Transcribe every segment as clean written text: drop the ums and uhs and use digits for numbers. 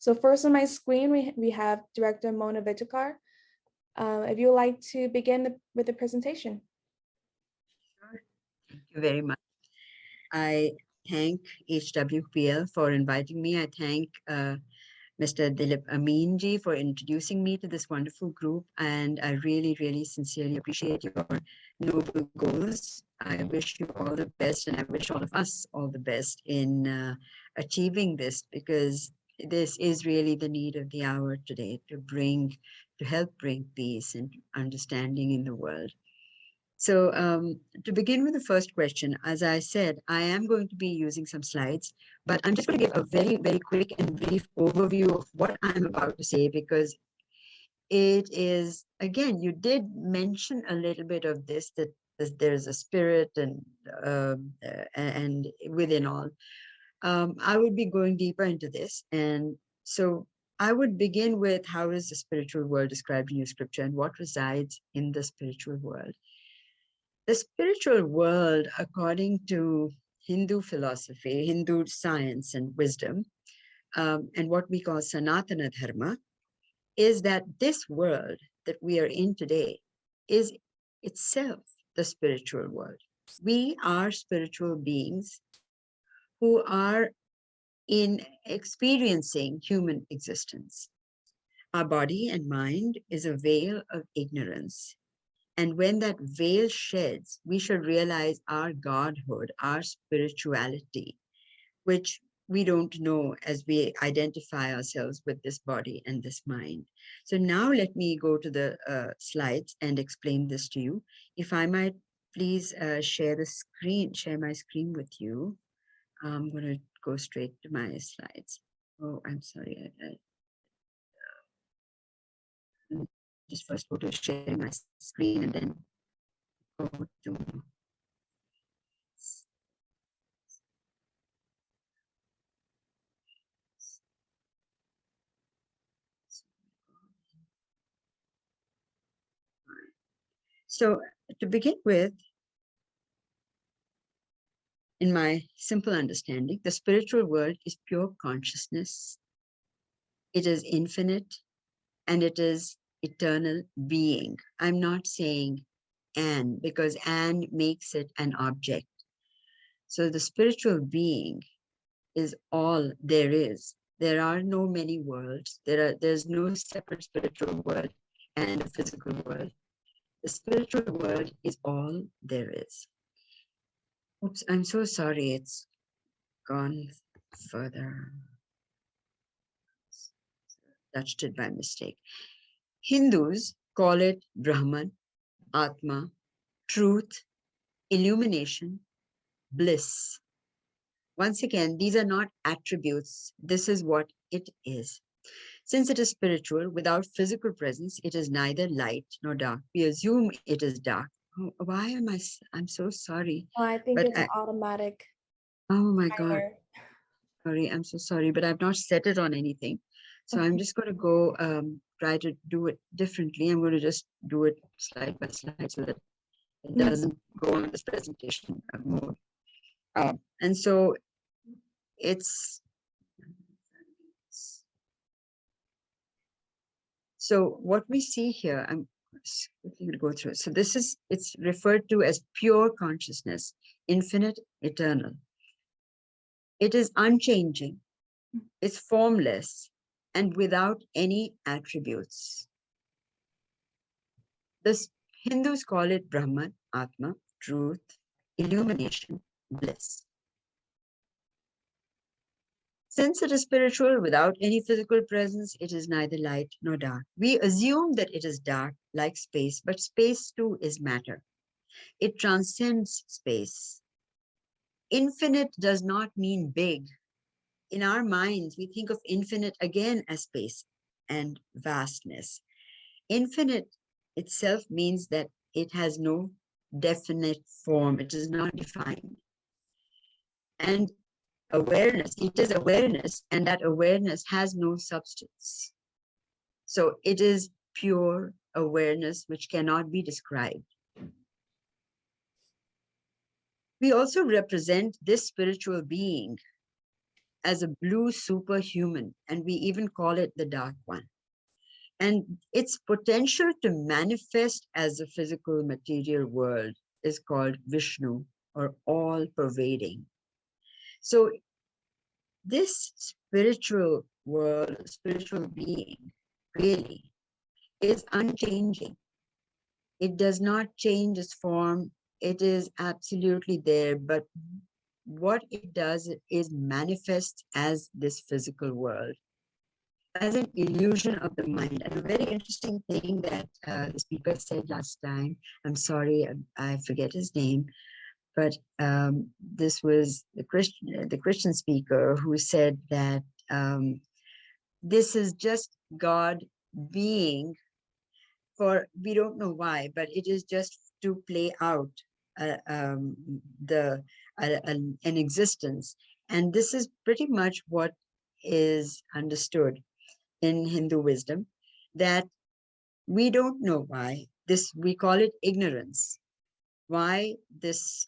So first on my screen, we have Director Mona Vijayker. If you would like to begin with the presentation. Sure. Thank you very much. I thank HWPL for inviting me. I thank Mr. Dilip Aminji for introducing me to this wonderful group. And I really, really sincerely appreciate your noble goals. I wish you all the best, and I wish all of us all the best in achieving this, because this is really the need of the hour today, to help bring peace and understanding in the world. So to begin with the first question, as I said, I am going to be using some slides, but I'm just going to give a very, very quick and brief overview of what I'm about to say, because it is, again, you did mention a little bit of this, that there's a spirit and within all. I would be going deeper into this. And so I would begin with, how is the spiritual world described in your scripture and what resides in the spiritual world? The spiritual world, according to Hindu philosophy, Hindu science and wisdom, and what we call Sanatana Dharma, is that this world that we are in today is itself the spiritual world. We are spiritual beings who are in experiencing human existence. Our body and mind is a veil of ignorance. And when that veil sheds, we should realize our godhood, our spirituality, which we don't know as we identify ourselves with this body and this mind. So now let me go to the slides and explain this to you. If I might please share my screen with you. I'm going to go straight to my slides. Oh, I'm sorry. Just first go to sharing my screen and then go to so to begin with, in my simple understanding, the spiritual world is pure consciousness. It is infinite and it is eternal being. I'm not saying "and" because "and" makes it an object. So the spiritual being is all there is. There are no many worlds. There's no separate spiritual world and a physical world. The spiritual world is all there is. Oops, I'm so sorry. It's gone further. Touched it by mistake. Hindus call it Brahman, Atma, truth, illumination, bliss. Once again, these are not attributes. This is what it is. Since it is spiritual, without physical presence, it is neither light nor dark. We assume it is dark. Oh, why am I'm so sorry. Oh, I think but it's automatic. Oh my God. Timer. Sorry, I'm so sorry, but I've not set it on anything. So I'm just going to go try to do it differently. I'm going to just do it slide by slide so that it doesn't go on this presentation mode. And so so what we see here, I'm quickly going to go through it. So it's referred to as pure consciousness, infinite, eternal. It is unchanging, it's formless, and without any attributes. The Hindus call it Brahman, Atma, truth, illumination, bliss. Since it is spiritual without any physical presence, it is neither light nor dark. We assume that it is dark like space, but space too is matter. It transcends space. Infinite does not mean big. In our minds, we think of infinite again as space and vastness. Infinite itself means that it has no definite form. It is not defined. And awareness, it is awareness, and that awareness has no substance. So it is pure awareness which cannot be described. We also represent this spiritual being as a blue superhuman, and we even call it the Dark One. And its potential to manifest as a physical material world is called Vishnu, or all-pervading. So this spiritual world, spiritual being, really is unchanging. It does not change its form. It is absolutely there, but what it does is manifest as this physical world, as an illusion of the mind. And a very interesting thing that the speaker said last time, I'm sorry, I forget his name, but this was the Christian speaker who said that this is just God being, for we don't know why, but it is just to play out the an existence. And this is pretty much what is understood in Hindu wisdom, that we don't know why this, we call it ignorance, why this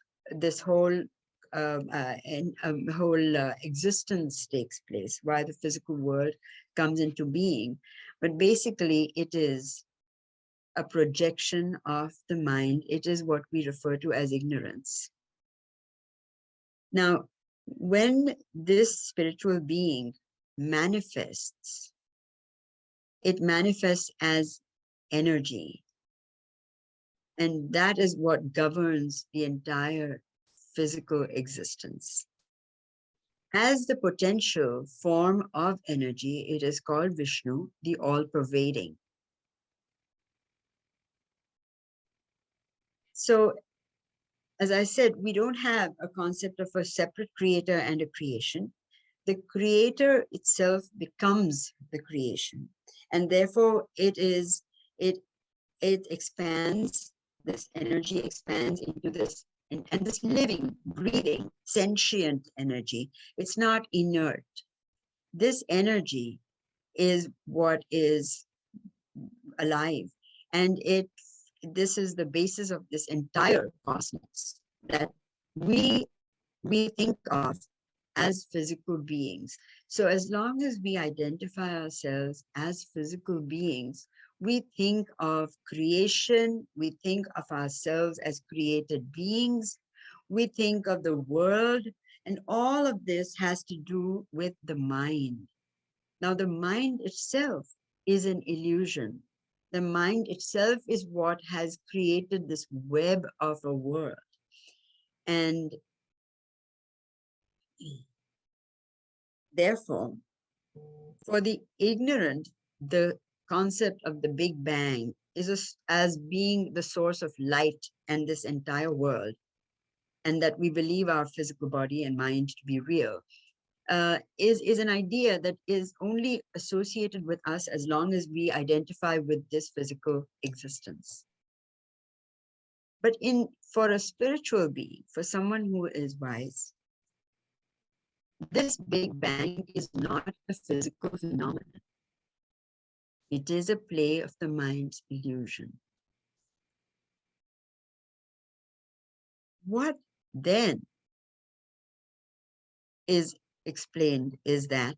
whole existence takes place, why the physical world comes into being. But basically it is a projection of the mind. It is what we refer to as ignorance. Now, when this spiritual being manifests, it manifests as energy. And that is what governs the entire physical existence. As the potential form of energy, it is called Vishnu, the all-pervading. So, as I said, we don't have a concept of a separate creator and a creation. The creator itself becomes the creation. And therefore, it expands, this energy expands into this, and this living, breathing, sentient energy. It's not inert. This energy is what is alive. And this is the basis of this entire cosmos that we think of as physical beings. So as long as we identify ourselves as physical beings, we think of creation, we think of ourselves as created beings, we think of the world, and all of this has to do with the mind. Now, the mind itself is an illusion. The mind itself is what has created this web of a world. And therefore, for the ignorant, the concept of the Big Bang is as being the source of light and this entire world, and that we believe our physical body and mind to be real, is an idea that is only associated with us as long as we identify with this physical existence. But for a spiritual being, for someone who is wise, this Big Bang is not a physical phenomenon. It is a play of the mind's illusion. What then is explained is that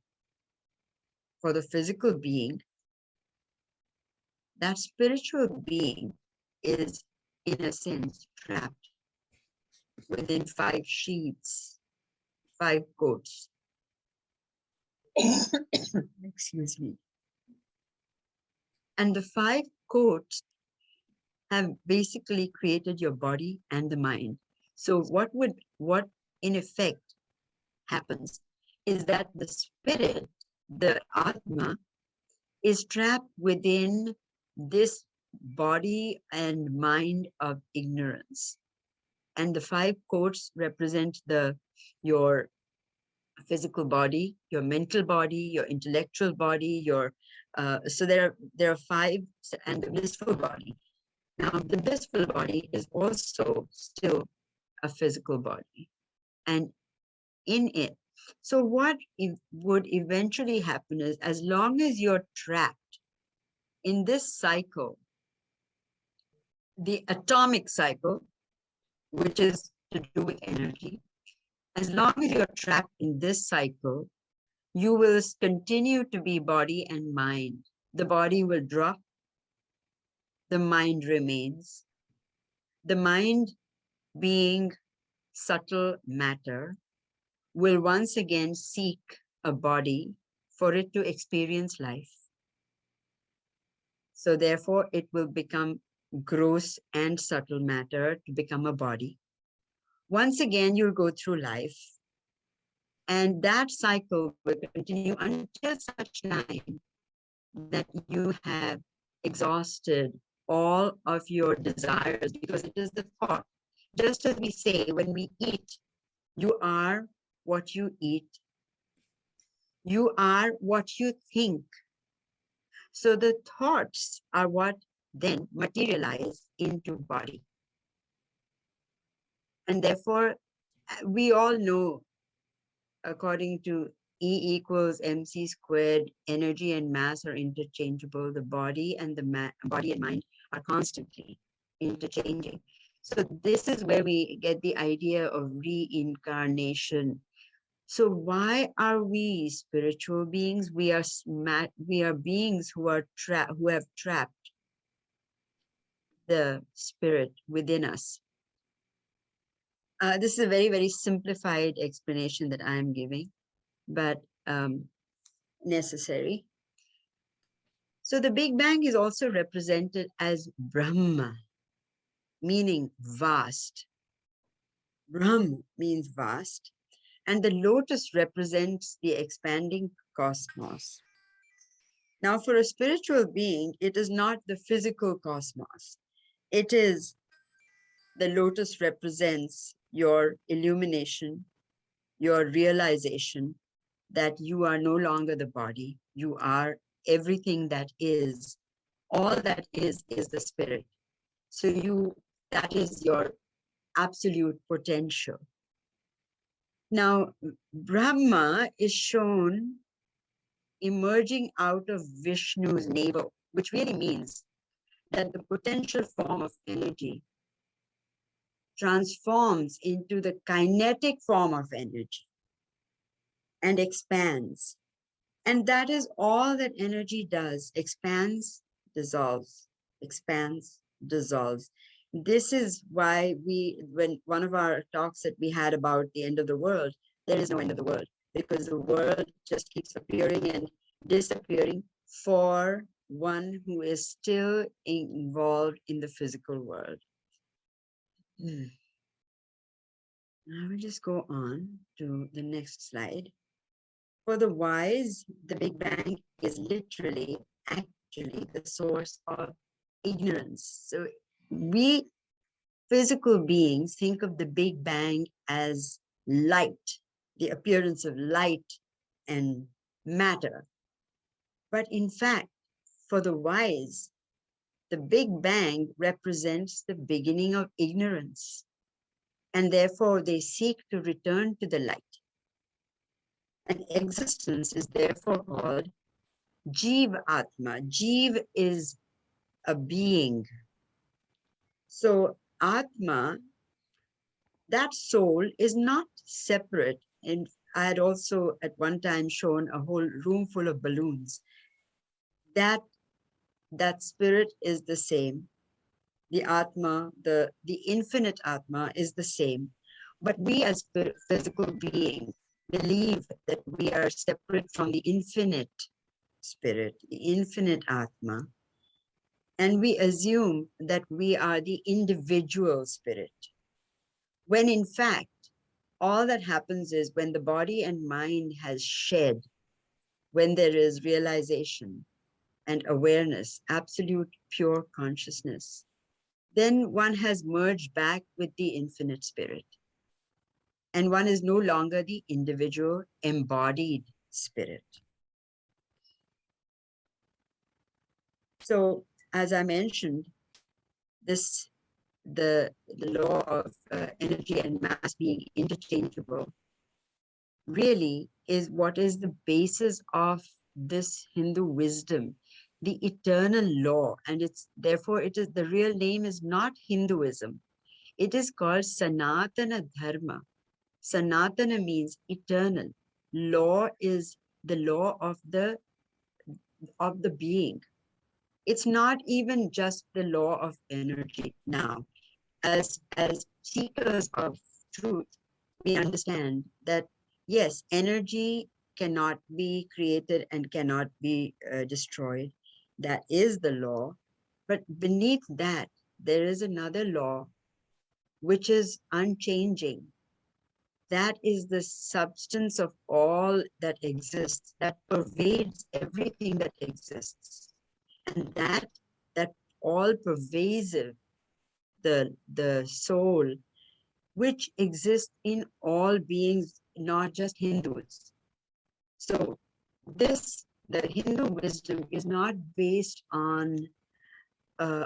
for the physical being, that spiritual being is, in a sense, trapped within 5 sheets, 5 coats. Excuse me. And the 5 coats have basically created your body and the mind. So what in effect happens is that the spirit, the Atma, is trapped within this body and mind of ignorance. And the 5 coats represent your physical body, your mental body, your intellectual body, so there are 5, and the blissful body. Now, the blissful body is also still a physical body, and in it. So what would eventually happen is, as long as you're trapped in this cycle, the atomic cycle, which is to do with energy, as long as you're trapped in this cycle, You will continue to be body and mind. The body will drop, the mind remains. The mind, being subtle matter, will once again seek a body for it to experience life. So therefore, it will become gross and subtle matter to become a body. Once again, you'll go through life, and that cycle will continue until such time that you have exhausted all of your desires, because it is the thought. Just as we say, when we eat, you are what you eat. You are what you think. So the thoughts are what then materialize into body. And therefore, we all know, according to E equals mc squared, energy and mass are interchangeable. The body and the body and mind are constantly interchanging. So this is where we get the idea of reincarnation. So why are we spiritual beings? We are beings who are who have trapped the spirit within us. This is a very, very simplified explanation that I am giving, but necessary. So the Big Bang is also represented as Brahma, meaning vast. Brahm means vast, and the lotus represents the expanding cosmos. Now, for a spiritual being, it is not the physical cosmos. It is the lotus represents your illumination, your realization that you are no longer the body. You are everything that is. All that is the spirit. So that is your absolute potential. Now, Brahma is shown emerging out of Vishnu's navel, which really means that the potential form of energy transforms into the kinetic form of energy and expands. And that is all that energy does: expands, dissolves, expands, dissolves. This is why when one of our talks that we had about the end of the world, there is no end of the world, because the world just keeps appearing and disappearing for one who is still involved in the physical world. I will just go on to the next slide. For the wise, the Big Bang is literally, actually, the source of ignorance. So we physical beings think of the Big Bang as light, the appearance of light and matter. But in fact, for the wise, the Big Bang represents the beginning of ignorance, and therefore they seek to return to the light. And existence is therefore called Jeev Atma. Jeev is a being. So Atma, that soul, is not separate. And I had also at one time shown a whole room full of balloons. That spirit is the same. The Atma, the infinite Atma is the same. But we as physical beings believe that we are separate from the infinite spirit, the infinite Atma. And we assume that we are the individual spirit. When in fact, all that happens is when the body and mind has shed, when there is realization and awareness, absolute pure consciousness, then one has merged back with the infinite spirit. And one is no longer the individual embodied spirit. So, as I mentioned, the law of energy and mass being interchangeable really is what is the basis of this Hindu wisdom, the eternal law. And therefore the real name is not Hinduism. It is called Sanatana Dharma. Sanatana means eternal. Law is the law of the being. It's not even just the law of energy. Now, as seekers of truth, we understand that yes, energy cannot be created and cannot be destroyed. That is the law. But beneath that, there is another law which is unchanging. That is the substance of all that exists, that pervades everything that exists. And that all pervasive, the soul, which exists in all beings, not just Hindus. So the Hindu wisdom is not based on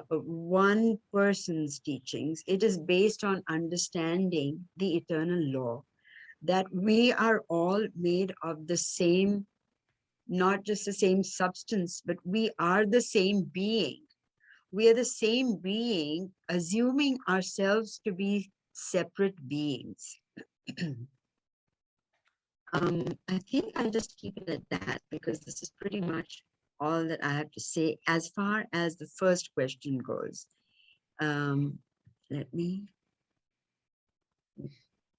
one person's teachings. It is based on understanding the eternal law, that we are all made of the same, not just the same substance, but we are the same being. We are the same being, assuming ourselves to be separate beings. I think I'll just keep it at that, because this is pretty much all that I have to say as far as the first question goes. Let me,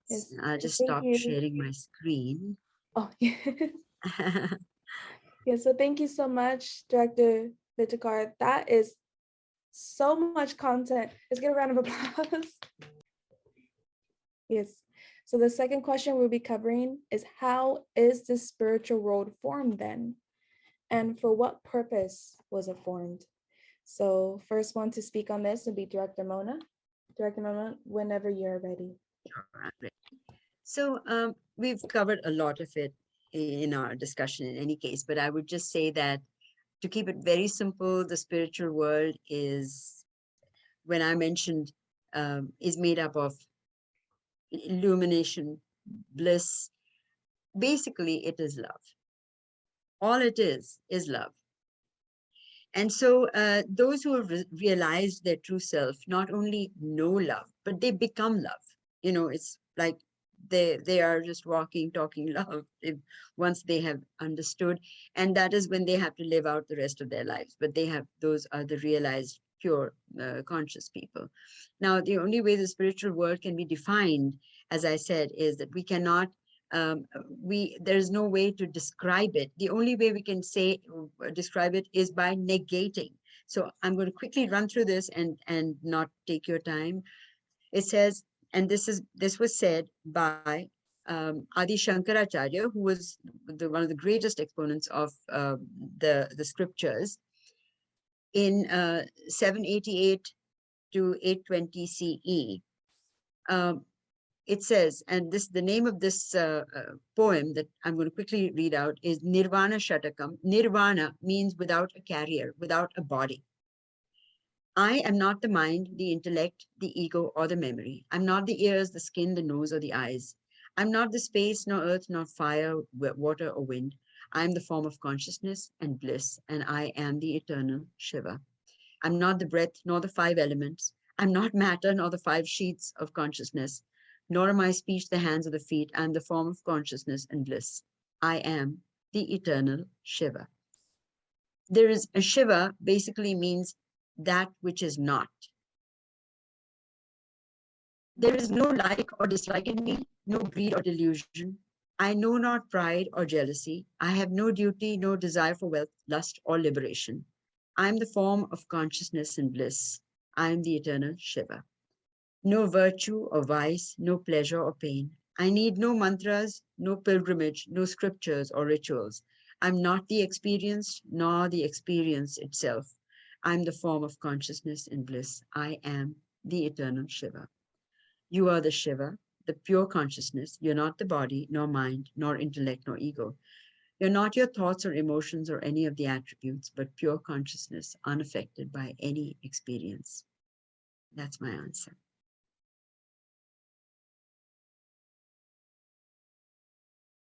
Yes, I'll just thank stop you. sharing my screen. Oh, yeah. Yeah, so thank you so much, Director Vijayker. That is so much content. Let's get a round of applause. Yes. So the second question we'll be covering is, how is the spiritual world formed then? And for what purpose was it formed? So first one to speak on this would be Director Mona. Director Mona, whenever you're ready. So we've covered a lot of it in our discussion in any case, but I would just say that to keep it very simple, the spiritual world is, when I mentioned, is made up of illumination, bliss. Basically, it is love. All it is love. And so those who have realized their true self not only know love, but they become love. You know, it's like they are just walking, talking love once they have understood. And that is when they have to live out the rest of their lives. But those are the realized, pure, conscious people. Now, the only way the spiritual world can be defined, as I said, is that we cannot there's no way to describe it. The only way we can say describe it is by negating. So I'm going to quickly run through this and not take your time. It says, and this was said by Adi Shankaracharya, who was one of the greatest exponents of the scriptures in 788 to 820 CE. It says, and the name of this poem that I'm going to quickly read out is Nirvana Shatakam. Nirvana means without a carrier, without a body. I am not the mind, the intellect, the ego, or the memory. I'm not the ears, the skin, the nose, or the eyes. I'm not the space, nor earth, nor fire, water, or wind. I am the form of consciousness and bliss, and I am the eternal Shiva. I'm not the breath, nor the five elements. I'm not matter, nor the five sheets of consciousness, nor am I speech, the hands, or the feet. I am the form of consciousness and bliss. I am the eternal Shiva. There is a Shiva basically means that which is not. There is no like or dislike in me, no greed or delusion. I know not pride or jealousy. I have no duty, no desire for wealth, lust, or liberation. I am the form of consciousness and bliss. I am the eternal Shiva. No virtue or vice, no pleasure or pain. I need no mantras, no pilgrimage, no scriptures or rituals. I'm not the experienced, nor the experience itself. I'm the form of consciousness and bliss. I am the eternal Shiva. You are the Shiva, the pure consciousness. You're not the body, nor mind, nor intellect, nor ego. You're not your thoughts or emotions or any of the attributes, but pure consciousness, unaffected by any experience. That's my answer.